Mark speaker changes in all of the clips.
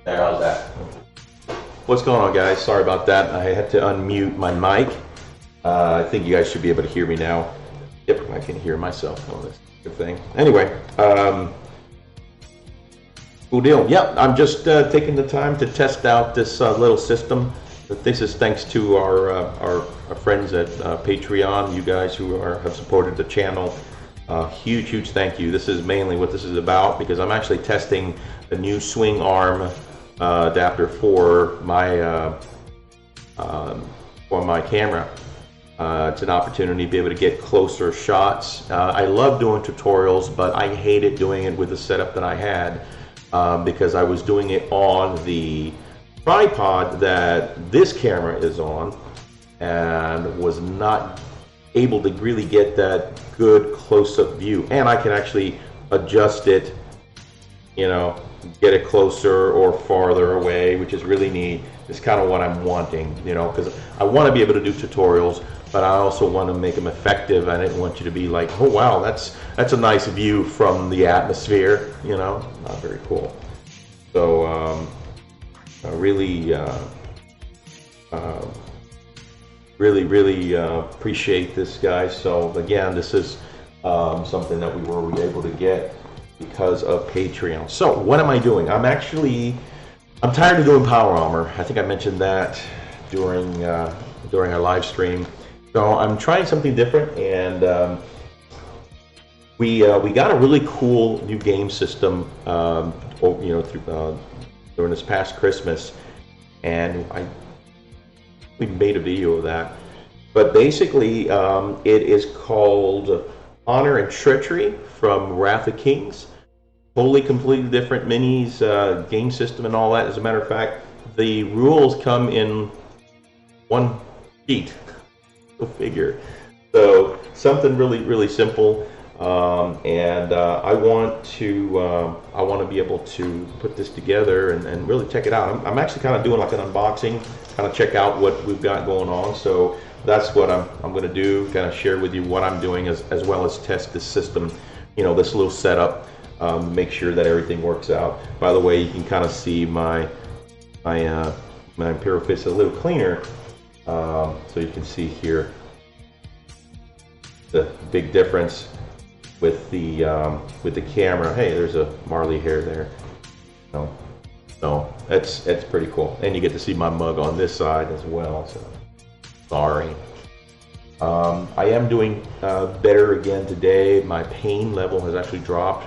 Speaker 1: There, how's that? What's going on, guys? Sorry about that. I had to unmute my mic. I think you guys should be able to hear me now. Yep, I can hear myself on this good thing. Anyway, cool deal. Yeah, I'm just taking the time to test out this little system. This is thanks to our friends at Patreon, you guys who have supported the channel. Huge thank you. This is mainly what this is about, because I'm actually testing the new swing arm adapter for my camera. It's an opportunity to be able to get closer shots. I love doing tutorials, but I hated doing it with the setup that I had because I was doing it on the tripod that this camera is on and was not able to really get that good close-up view. And I can actually adjust it, you know, get it closer or farther away, which is really neat. It's kind of what I'm wanting, you know, because I want to be able to do tutorials, but I also want to make them effective. I didn't want you to be like, oh wow, that's a nice view from the atmosphere, you know. Not very cool. So I really appreciate this, guys. So again, this is something that we were able to get because of Patreon. So what am I doing? I'm tired of doing power armor. I think I mentioned that during our live stream. So I'm trying something different, and we got a really cool new game system, you know, during this past Christmas, and we made a video of that. But basically, it is called Honor and Treachery from Wrath of Kings. Totally, completely different minis, game system, and all that. As a matter of fact, the rules come in one sheet. Go figure. So something really simple, and I want to be able to put this together and really check it out. I'm actually kind of doing like an unboxing, kind of check out what we've got going on. So that's what I'm going to do, kind of share with you what I'm doing, as well as test this system, you know, this little setup, make sure that everything works out. By the way, you can kind of see my Imperial Fist a little cleaner, so you can see here the big difference with the camera. Hey, there's a Marley hair there. So it's pretty cool, and you get to see my mug on this side as well. So sorry. I am doing better again today. My pain level has actually dropped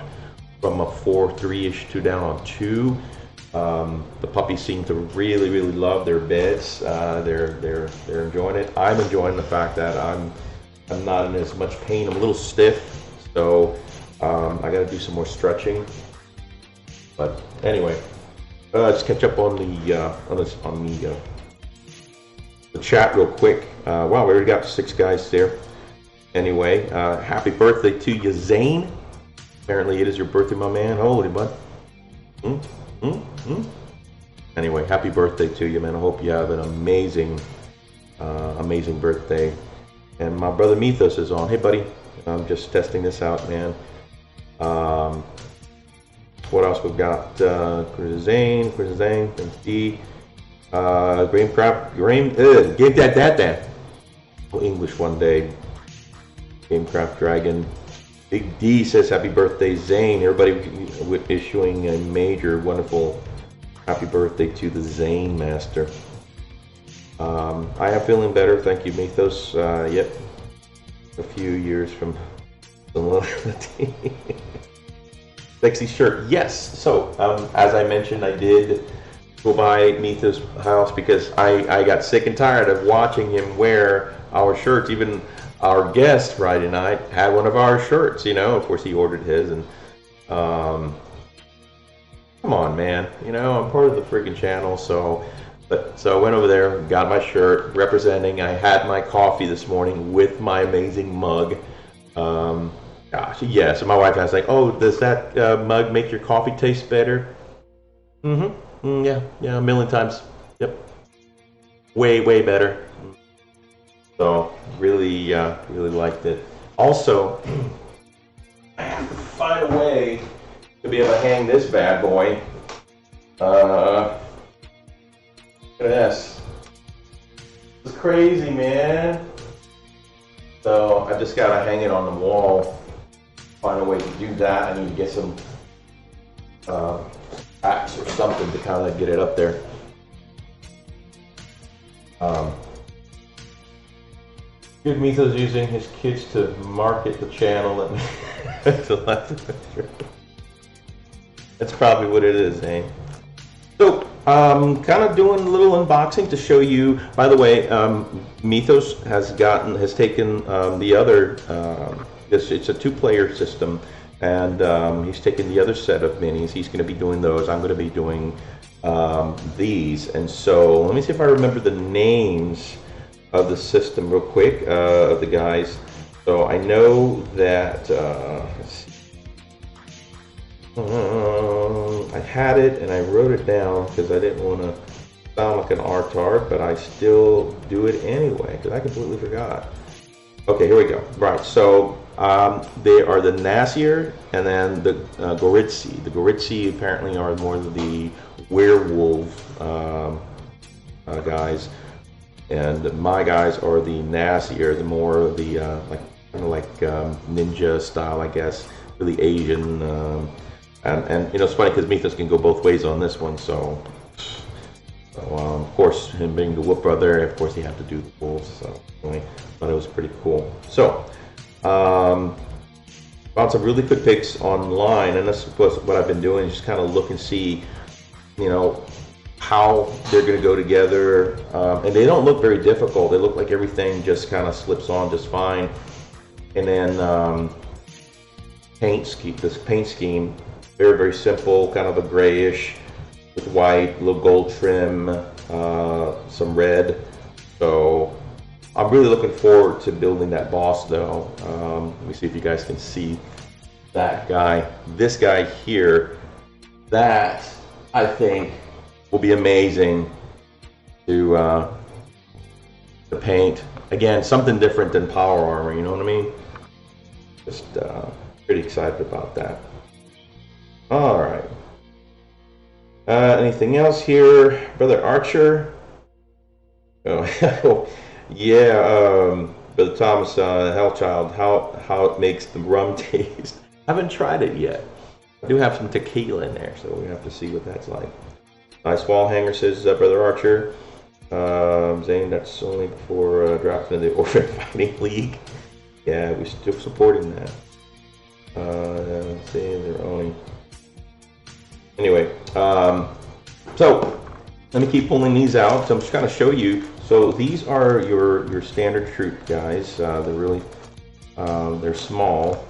Speaker 1: from a 4.3-ish to down on 2. The puppies seem to really love their beds. They're enjoying it. I'm enjoying the fact that I'm not in as much pain. I'm a little stiff, so I got to do some more stretching. But anyway, let's catch up on the chat real quick. Wow, we already got 6 guys there. Anyway, happy birthday to you, Zane. Apparently it is your birthday, my man. Holy bud. Anyway, happy birthday to you, man. I hope you have an amazing birthday. And my brother Mythos is on. Hey, buddy. I'm just testing this out, man. What else we've got? Chris Zane, thanks D. Give that. English one day. Gamecraft Dragon. Big D says happy birthday, Zane. Everybody issuing a major, wonderful happy birthday to the Zane Master. I am feeling better, thank you, Mythos. Yep, a few years from senility. Sexy shirt, yes. So, as I mentioned, I did go by Mythos' house because I got sick and tired of watching him wear our shirts. Even our guest Friday night had one of our shirts, you know. Of course, he ordered his, and come on, man. You know, I'm part of the freaking channel, so I went over there, got my shirt representing. I had my coffee this morning with my amazing mug. Gosh, yes. And my wife was like, "Oh, does that mug make your coffee taste better?" Yeah, a million times. Yep. Way better. So really liked it. Also, I have to find a way to be able to hang this bad boy Look at this. This is crazy, man. So I just gotta hang it on the wall. Find a way to do that. I need to get some packs or something to kind of get it up there. Good Mythos using his kids to market the channel. That's probably what it is, eh? So, kind of doing a little unboxing to show you. By the way, Mythos has taken the other. It's a two-player system, and he's taken the other set of minis. He's going to be doing those. I'm going to be doing these. And so, let me see if I remember the names of the system real quick, of the guys. So I know that, let's see. I had it and I wrote it down because I didn't want to sound like an artard, but I still do it anyway because I completely forgot. Okay, here we go. Right, so they are the Nasir and then the Goritsi. The Goritsi apparently are more of the werewolf guys. And my guys are the Nasir, the more of the ninja style, I guess, really Asian. And you know, it's funny because Mythos can go both ways on this one. So of course, him being the Whoop brother, of course he had to do the wolves. So anyway, thought it was pretty cool. So found some really good picks online, and that's what I've been doing, is just kind of look and see, you know, how they're going to go together, and they don't look very difficult. They look like everything just kind of slips on just fine. And then this paint scheme, very, very simple, kind of a grayish with white, little gold trim, some red. So I'm really looking forward to building that boss though. Let me see if you guys can see that guy. This guy here, that I think will be amazing to paint. Again, something different than power armor, you know what I mean? Just pretty excited about that. All right. Anything else here? Brother Archer? Oh, yeah, Brother Thomas, Hellchild, how it makes the rum taste. I haven't tried it yet. I do have some tequila in there, so we have to see what that's like. Nice wall hanger, says Brother Archer. Zane, that's only before drafting the Orphan Fighting League. Yeah, we're still supporting that. Saying they're only. Anyway, so let me keep pulling these out. So I'm just going to show you. So these are your standard troop guys. They're really they're small,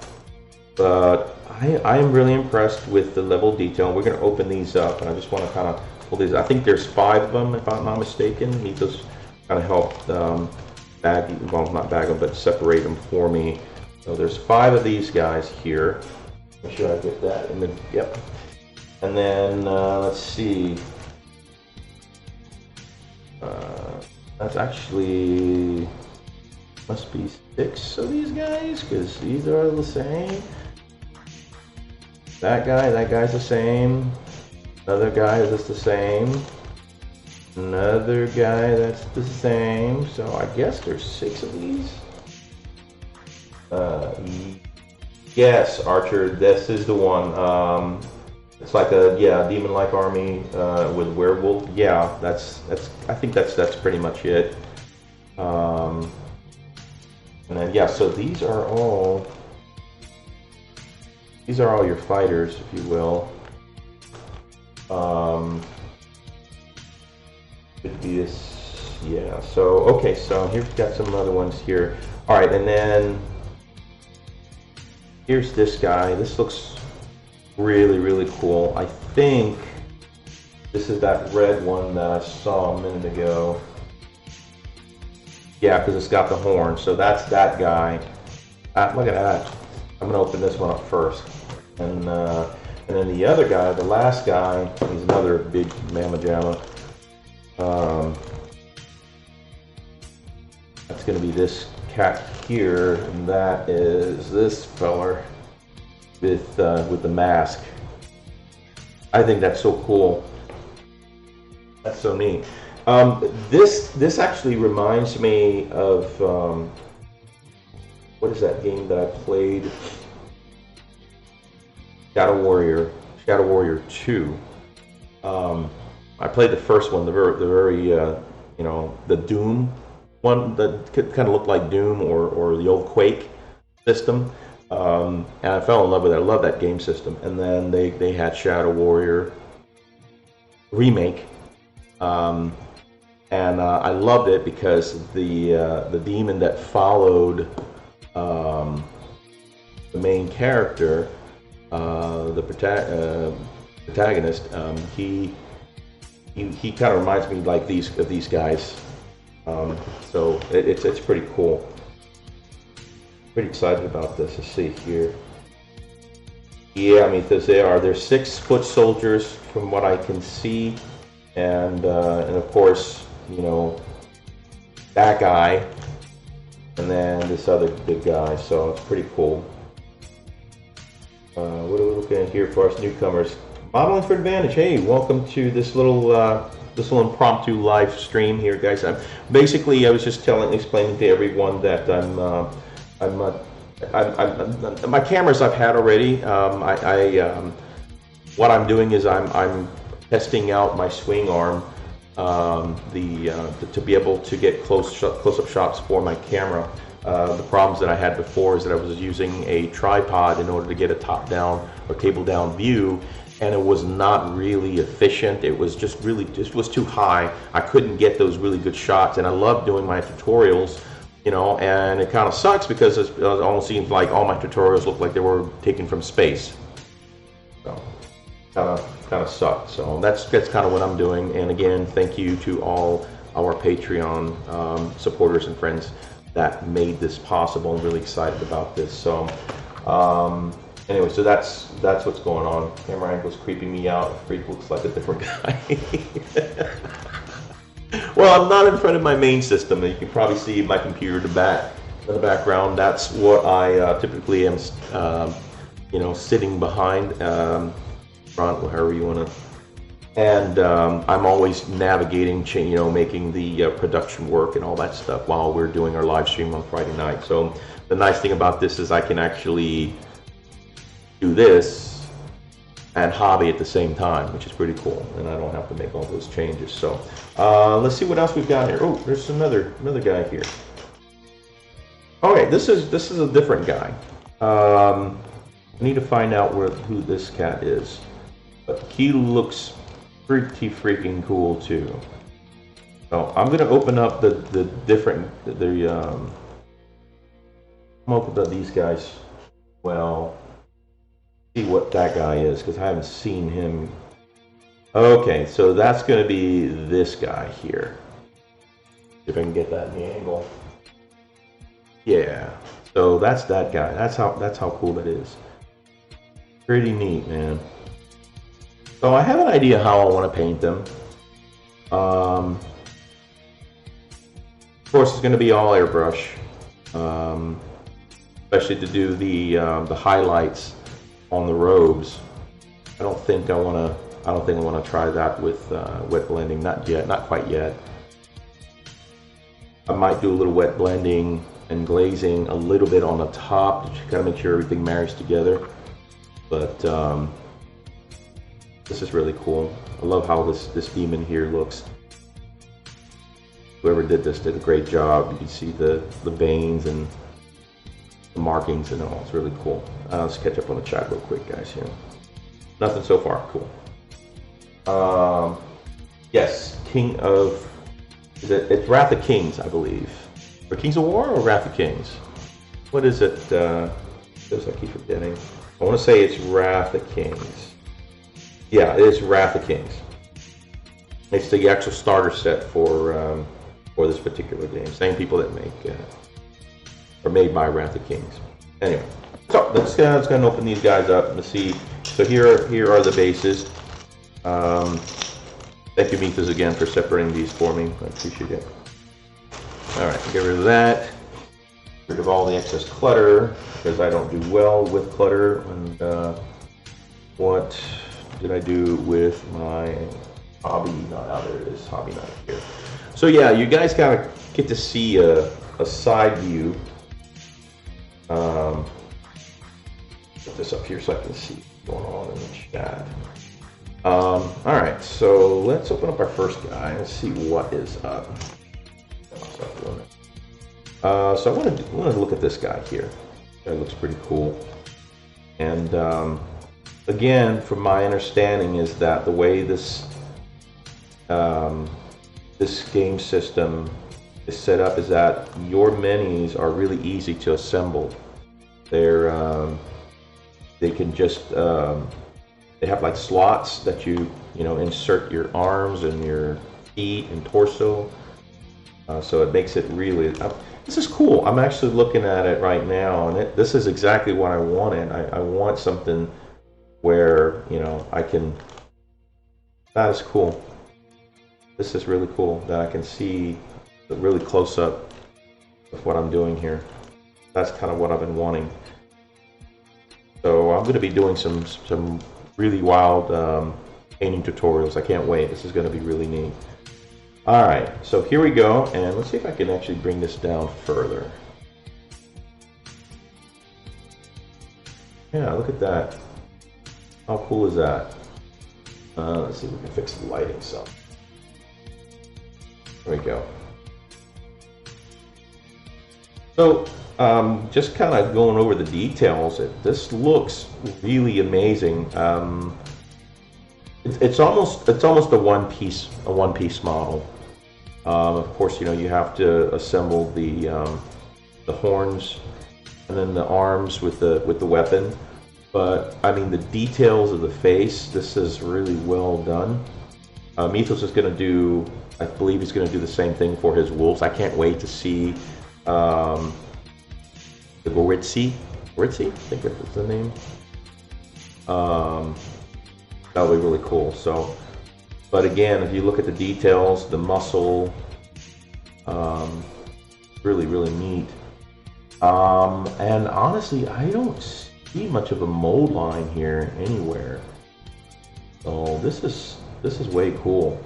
Speaker 1: but I am really impressed with the level of detail. We're going to open these up, and I just want to kind of pull these. I think there's 5 of them, if I'm not mistaken. Mythos kind of helped not bag them, but separate them for me. So there's 5 of these guys here. Make sure I get that in the, yep. And then let's see. That's actually must be 6 of these guys because these are the same. That guy's the same. Another guy is just the same. Another guy that's the same. So I guess there's 6 of these. Yes, Archer, this is the one. It's like a demon-like army with werewolf. Yeah, I think that's pretty much it. And then yeah, so these are all your fighters, if you will. This, yeah. So okay, so here's got some other ones here. All right, and then here's this guy. This looks really, really cool. I think this is that red one that I saw a minute ago. Yeah, because it's got the horn. So that's that guy. Look at that. I'm gonna open this one up first, and then the other guy, the last guy, he's another big mamma jamma. That's gonna be this cat here, and that is this feller with the mask. I think that's so cool. That's so neat. This actually reminds me of what is that game that I played? Shadow Warrior 2. I played the first one, the very you know, the Doom one that kind of looked like Doom or the old Quake system. And I fell in love with it. I love that game system. And then they had Shadow Warrior remake. And I loved it because the demon that followed the main character, the protagonist, he kind of reminds me like these guys. So it's pretty cool. Pretty excited about this. Let's see here. Yeah, I mean, they're 6 foot soldiers from what I can see, and of course, you know, that guy, and then this other big guy. So it's pretty cool. What are we looking at here for us newcomers? Modeling for Advantage. Hey, welcome to this little impromptu live stream here, guys. Basically, I was just explaining to everyone that my cameras I've had already. What I'm doing is I'm testing out my swing arm to be able to get close-up shots for my camera. The problems that I had before is that I was using a tripod in order to get a top-down or table-down view, and it was not really efficient. It was just was too high. I couldn't get those really good shots, and I love doing my tutorials, you know, and it kind of sucks because it almost seems like all my tutorials look like they were taken from space. So kind of sucked. So that's kind of what I'm doing. And again, thank you to all our Patreon supporters and friends that made this possible. I'm really excited about this. So anyway, so that's what's going on. Camera angle's creeping me out. Freak looks like a different guy. Well, I'm not in front of my main system. You can probably see my computer in the background. That's what I typically am, you know, sitting behind, front, however you want to. And I'm always navigating, you know, making the production work and all that stuff while we're doing our live stream on Friday night. So the nice thing about this is I can actually do this and hobby at the same time, which is pretty cool, and I don't have to make all those changes. So let's see what else we've got here. Oh, there's another guy here. Okay, this is a different guy. I need to find out who this cat is, but he looks pretty freaking cool too. So I'm gonna open up the different I'm open up these guys. Well, see what that guy is, because I haven't seen him. Okay, so that's going to be this guy here. If I can get that in the angle. Yeah, so that's that guy. That's how cool that is. Pretty neat, man. So I have an idea how I want to paint them. Of course, it's going to be all airbrush, especially to do the highlights on the robes. I don't think I want to try that with wet blending. Not yet, not quite yet. I might do a little wet blending and glazing a little bit on the top to kind of make sure everything marries together. But this is really cool. I love how this demon here looks. Whoever did this did a great job. You can see the veins and the markings and all. It's really cool. Let's catch up on the chat real quick, guys. Here, nothing so far. Cool. Yes, King of. It's Wrath of Kings, I believe. Or Kings of War or Wrath of Kings? What is it? I keep forgetting. I want to say it's Wrath of Kings. Yeah, it is Wrath of Kings. It's the actual starter set for this particular game. Same people that make. Or made by Wrath of Kings. Anyway, so let's go ahead and open these guys up. Let's see. So here are the bases. Thank you, Meethas, again for separating these for me. I appreciate it. All right, get rid of that. Get rid of all the excess clutter because I don't do well with clutter. And what did I do with my Hobby, not out there it is, hobby not here. So yeah, you guys kind of get to see a side view. Put this up here so I can see what's going on in the chat. Alright, so let's open up our first guy and see what is up. So I want to look at this guy here. That looks pretty cool. And again, from my understanding, is that the way this this game system is set up is that your minis are really easy to assemble. They can just they have like slots that you insert your arms and your feet and torso. So it makes it really. This is cool. I'm actually looking at it right now, and this is exactly what I wanted. I want something where I can. That is cool. This is really cool that I can see the really close up of what I'm doing here. That's kind of what I've been wanting. So I'm going to be doing some really wild painting tutorials. I can't wait. This is going to be really neat. Alright, so here we go, and let's see if I can actually bring this down further. Yeah, look at that. How cool is that? Let's see if we can fix the lighting some. There we go. So, just kind of going over the details, this looks really amazing. It's almost a one piece model. Of course, you have to assemble the horns and then the arms with the weapon. But I mean, the details of the face, this is really well done. Mythos is going to do, I believe he's going to do the same thing for his wolves. I can't wait to see the Goritsi, I think that's the name. That'll be really cool. So, but again, if you look at the details, the muscle, really, really neat. And honestly, I don't see much of a mold line here anywhere. So this is way cool.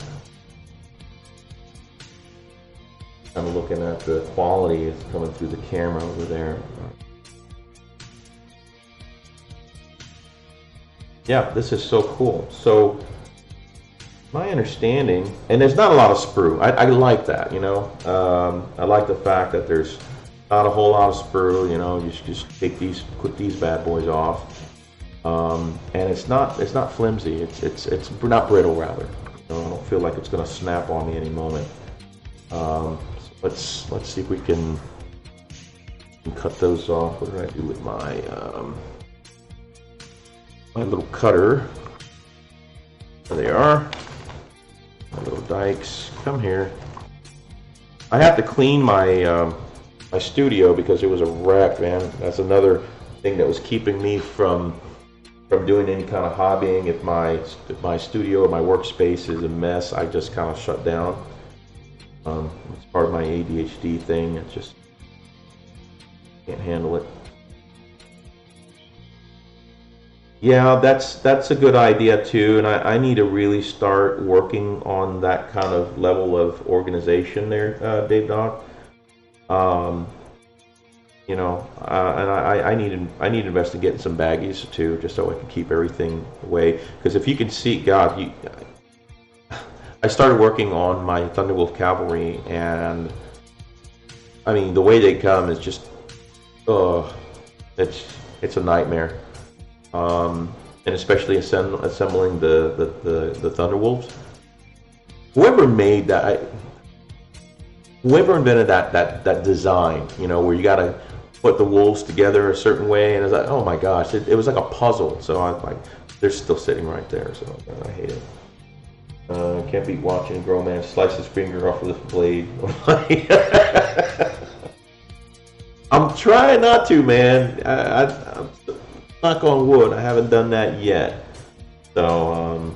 Speaker 1: I'm looking at the quality. It's coming through the camera over there. Yeah, this is so cool. So my understanding, and there's not a lot of sprue. I like that, I like the fact that there's not a whole lot of sprue. You just clip these bad boys off, and it's not flimsy. It's not brittle, rather. I don't feel like it's going to snap on me any moment. So let's see if we can cut those off. What did I do with my my little cutter? There they are. My little dikes. Come here. I have to clean my my studio because it was a wreck, man. That's another thing that was keeping me from doing any kind of hobbying. If my studio or my workspace is a mess, I just kind of shut down. It's part of my ADHD thing. It just can't handle it. Yeah, that's a good idea too, and I need to really start working on that kind of level of organization there, Dave Dog. And I need to invest in getting some baggies too, just so I can keep everything away. Because if you can see, God, I started working on my Thunderwolf Cavalry, and I mean the way they come is just, it's a nightmare. And especially assembling the Thunderwolves. Whoever made that, whoever invented that design, where you got to put the wolves together a certain way, and it's like, oh my gosh, it was like a puzzle. So I'm like, they're still sitting right there. So I hate it. Can't beat watching a grown man slice his finger off with a blade. I'm trying not to, man. I'm knock on wood, I haven't done that yet. So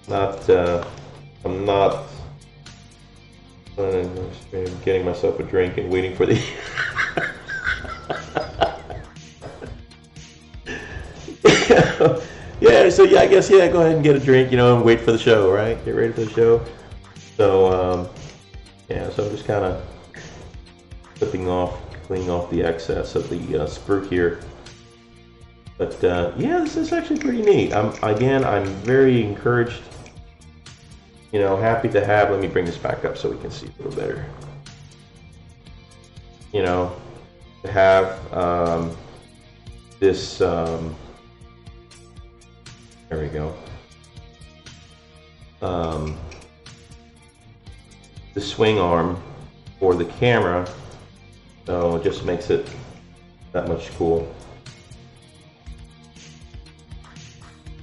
Speaker 1: I'm not getting myself a drink and waiting for the Yeah, so yeah, I guess yeah, go ahead and get a drink, you know, and wait for the show, right? Get ready for the show. So yeah, so I'm just kind of cleaning off the excess of the sprue here. But yeah, this is actually pretty neat. I'm very encouraged. You know, happy to have. Let me bring this back up so we can see a little better. You know, to have this. There we go. The swing arm for the camera, so it just makes it that much cool.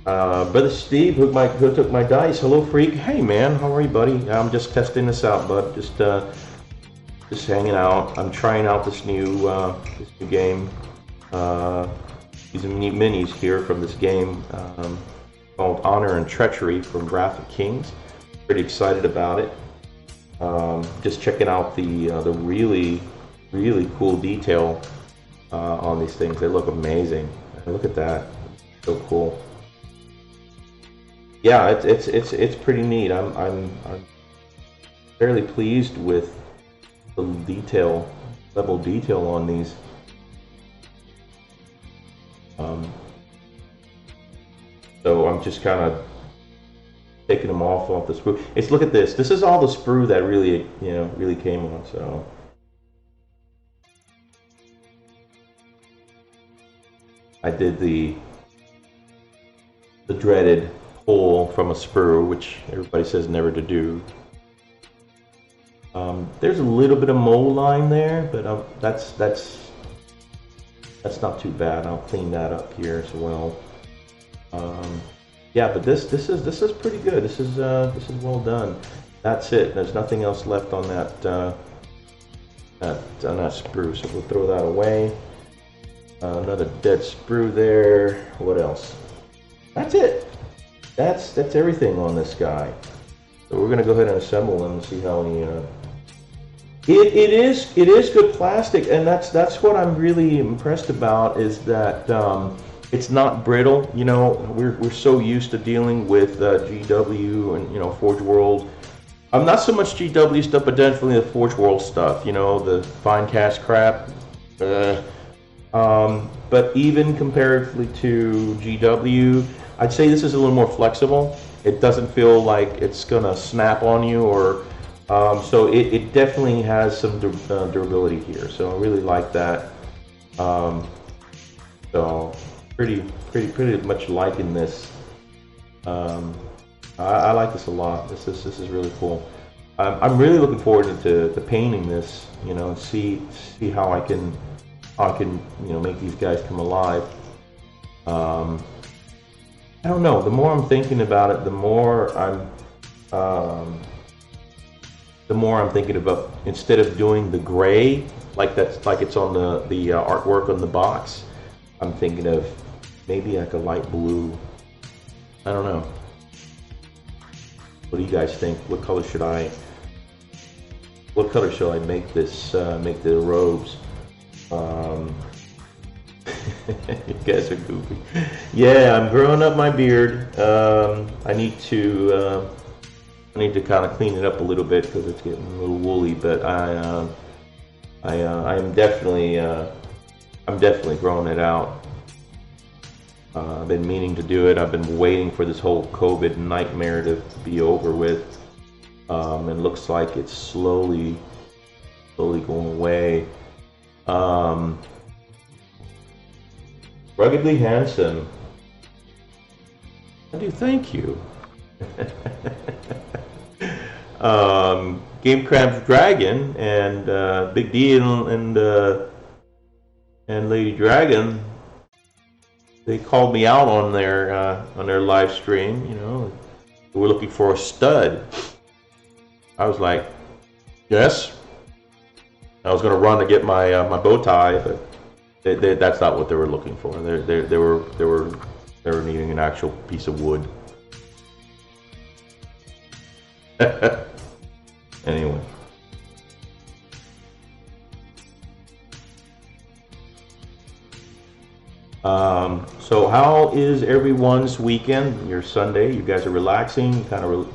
Speaker 1: Brother Steve, who took my dice. Hello, freak. Hey, man, how are you, buddy? I'm just testing this out, bud. Just hanging out. I'm trying out this new game. These minis here from this game called Honor and Treachery from Wrath of Kings. Pretty excited about it. Just checking out the really cool detail on these things. They look amazing. Look at that. So cool. Yeah, it's pretty neat. I'm fairly pleased with the level of detail on these. So I'm just kind of taking them off the sprue. Look at this. This is all the sprue that really came on. So I did the dreaded pull from a sprue, which everybody says never to do. There's a little bit of mold line there, but that's not too bad. I'll clean that up here as well. Yeah, but this is pretty good. This is well done. That's it. There's nothing else left on that sprue, so we'll throw that away. Another dead sprue there. What else? That's it. That's everything on this guy. So we're gonna go ahead and assemble him and see how he. It is good plastic, and that's what I'm really impressed about, is that it's not brittle. You know, we're so used to dealing with GW and Forge World. Not so much GW stuff, but definitely the Forge World stuff. You know, the fine cast crap. But even comparatively to GW, I'd say this is a little more flexible. It doesn't feel like it's gonna snap on you, or so it definitely has some durability here. So I really like that. So pretty much liking this. I like this a lot. This is really cool. I'm really looking forward to painting this. You know, see how I can make these guys come alive. I don't know. The more I'm thinking about it, the more I'm thinking about, instead of doing the gray like it's on the artwork on the box, I'm thinking of maybe like a light blue. I don't know. What do you guys think? What color should I make this? Make the robes? You guys are goofy. Yeah, I'm growing up my beard. I need to kind of clean it up a little bit because it's getting a little woolly. But I'm definitely growing it out. I've been meaning to do it. I've been waiting for this whole COVID nightmare to be over with. And looks like it's slowly going away. Ruggedly handsome. I do thank you. Game Crab's Dragon and Big D and Lady Dragon, they called me out on their live stream. You know, we're looking for a stud. I was like, yes. I was gonna run to get my my bow tie, but that's not what they were looking for. They were needing an actual piece of wood. Anyway. So how is everyone's weekend? Your Sunday? You guys are relaxing, kind of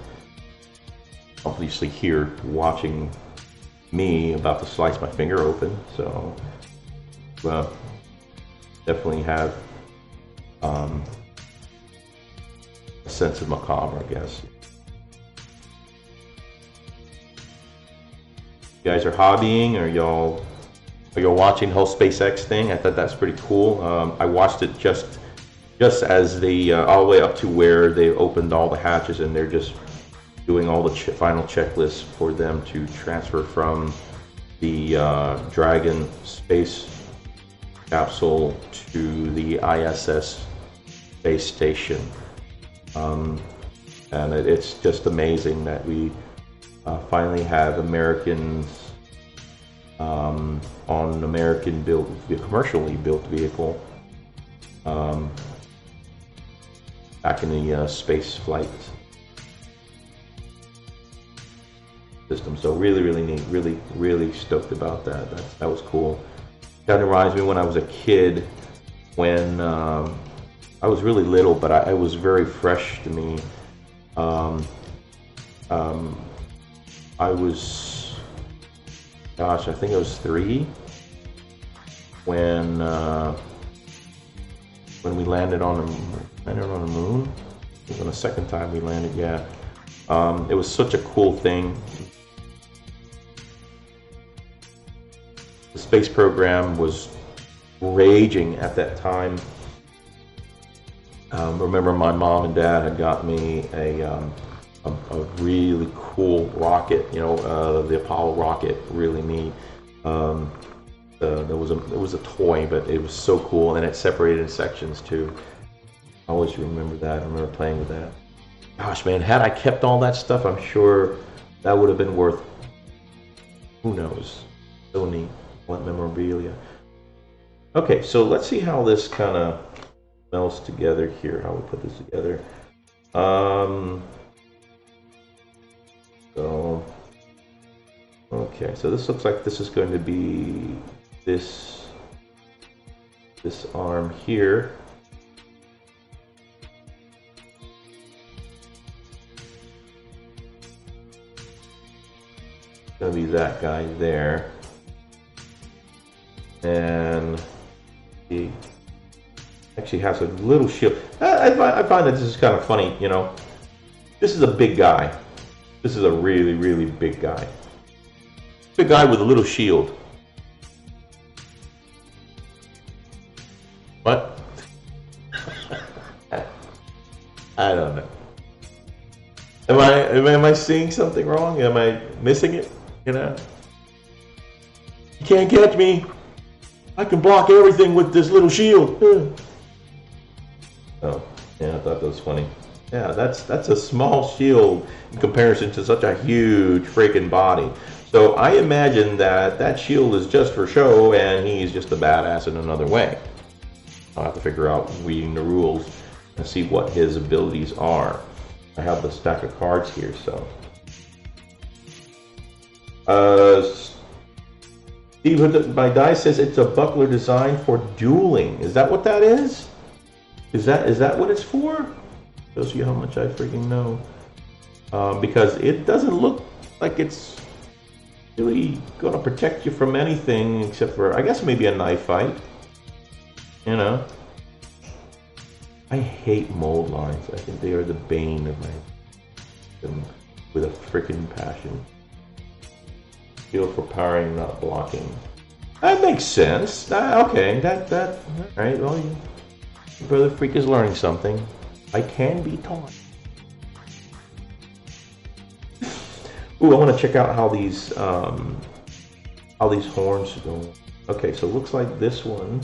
Speaker 1: obviously here watching me about to slice my finger open. So definitely have a sense of macabre, I guess. You guys are hobbying, or y'all watching the whole SpaceX thing? I thought that's pretty cool. I watched it just as the all the way up to where they opened all the hatches, and they're just doing all the final checklists for them to transfer from the Dragon space capsule to the ISS space station. And it's just amazing that we finally have Americans on an American-built, commercially built vehicle back in the space flight system. So really neat. Really stoked about that. That was cool. Kind of reminds me when I was a kid, when I was really little, but it was very fresh to me. I was, gosh, I think I was 3 when we landed on the moon. It was on the second time we landed. Yeah, it was such a cool thing. The space program was raging at that time. Remember, my mom and dad had got me a really cool rocket. You know, the Apollo rocket, really neat. It was a toy, but it was so cool, and it separated in sections too. I always remember that. I remember playing with that. Gosh, man, had I kept all that stuff, I'm sure that would have been worth, who knows. So neat. What memorabilia. Okay, so let's see how this kind of melts together here, how we put this together. Okay, so this looks like this is going to be this arm here. It's going to be that guy there. And he actually has a little shield. I find that this is kind of funny, you know. This is a big guy. This is a really big guy. Big guy with a little shield. What? I don't know. Am I seeing something wrong? Am I missing it? You know? You can't catch me. I can block everything with this little shield. Oh, yeah, I thought that was funny. Yeah, that's a small shield in comparison to such a huge freaking body. So I imagine that shield is just for show, and he's just a badass in another way. I'll have to figure out, reading the rules, and see what his abilities are. I have the stack of cards here, so. Steve, my die says it's a buckler designed for dueling. Is that what that is? Is that what it's for? Shows you how much I freaking know. Because it doesn't look like it's really gonna protect you from anything except for, I guess, maybe a knife fight. You know? I hate mold lines. I think they are the bane of them with a freaking passion. Shield for powering, not blocking. That makes sense. Okay, that. All right. Well, your brother freak is learning something. I can be taught. Ooh, I want to check out how these horns go. Okay, so it looks like this one.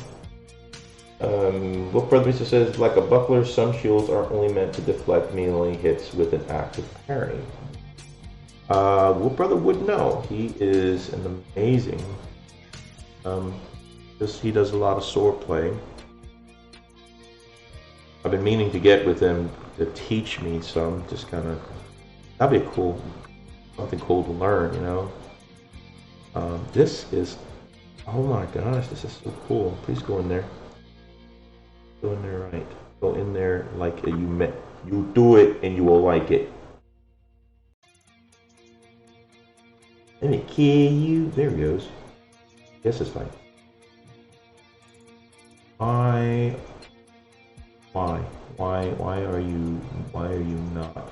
Speaker 1: Wolf Brother says, like a buckler, some shields are only meant to deflect melee hits with an active parry. Wolf Brother would know. He is an amazing. He does a lot of sword play. I've been meaning to get with him to teach me some. Just kind of, that'd be something cool to learn, you know. This is, oh my gosh, this is so cool. Please go in there. Go in there right. Go in there like you meant. You do it and you will like it. Let me kill you. There he goes. Guess it's fine. Why are you not?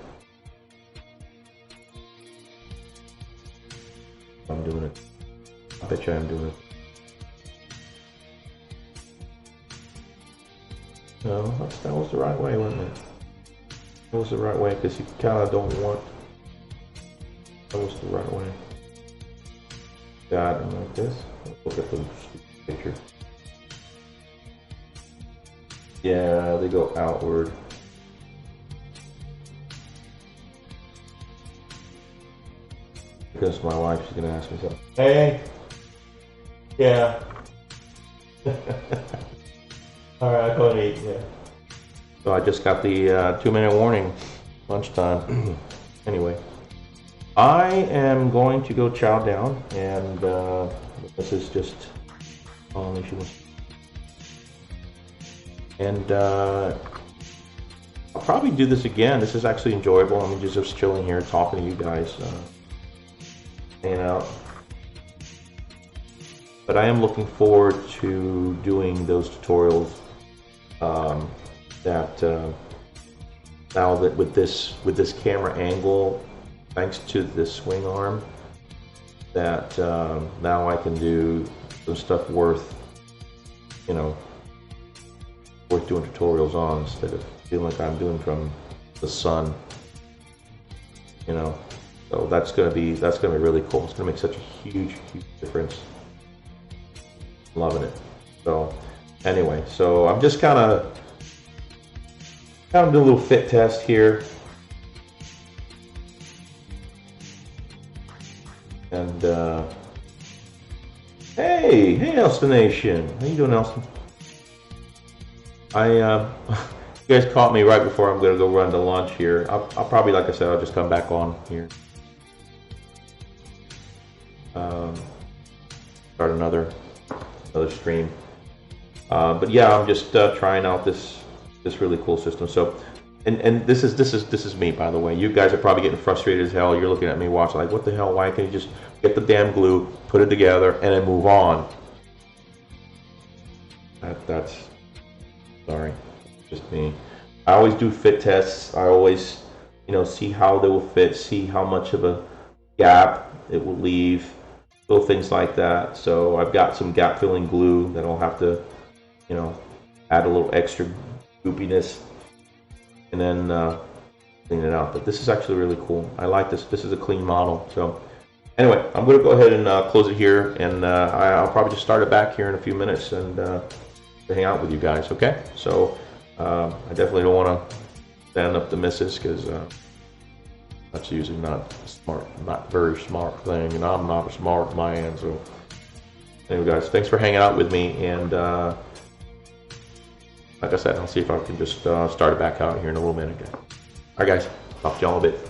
Speaker 1: I'm doing it. I bet you I'm doing it. No, that was the right way, wasn't it? That was the right way, because you kind of don't want... That was the right way. Got it like this. Let's look at the picture. Yeah, they go outward. Because my wife, she's gonna ask me something. Hey! Yeah. Alright, go and eat, yeah. So I just got the 2-minute warning. Lunchtime. Anyway. I am going to go chow down, and this is just... And I'll probably do this again. This is actually enjoyable. I'm just chilling here, talking to you guys, hanging out. But I am looking forward to doing those tutorials. Now that with this camera angle, thanks to this swing arm, that now I can do some stuff worth, you know, worth doing tutorials on, instead of feeling like I'm doing from the sun, you know. So that's gonna be really cool. It's gonna make such a huge difference. Loving it. So anyway, so I'm just kind of doing a little fit test here, and hey Elston Nation, how you doing, Elston? You guys caught me right before I'm gonna go run to lunch here. I'll probably, like I said, I'll just come back on here. Start another stream. But yeah, I'm just trying out this really cool system. So, and this is me, by the way. You guys are probably getting frustrated as hell. You're looking at me watching like, what the hell? Why can't you just get the damn glue, put it together, and then move on? That's sorry, just me. I always do fit tests. I always, you know, see how they will fit, see how much of a gap it will leave, little things like that. So I've got some gap filling glue that I'll have to, you know, add a little extra goopiness, and then clean it out. But this is actually really cool. I like this. This is a clean model. So anyway, I'm going to go ahead and close it here, and I'll probably just start it back here in a few minutes and hang out with you guys. Okay? So I definitely don't want to stand up the missus, because that's usually not smart, not very smart thing, and I'm not a smart man. So anyway, guys, thanks for hanging out with me, and like I said, I'll see if I can just start it back out here in a little minute. All right, guys, talk to y'all in a bit.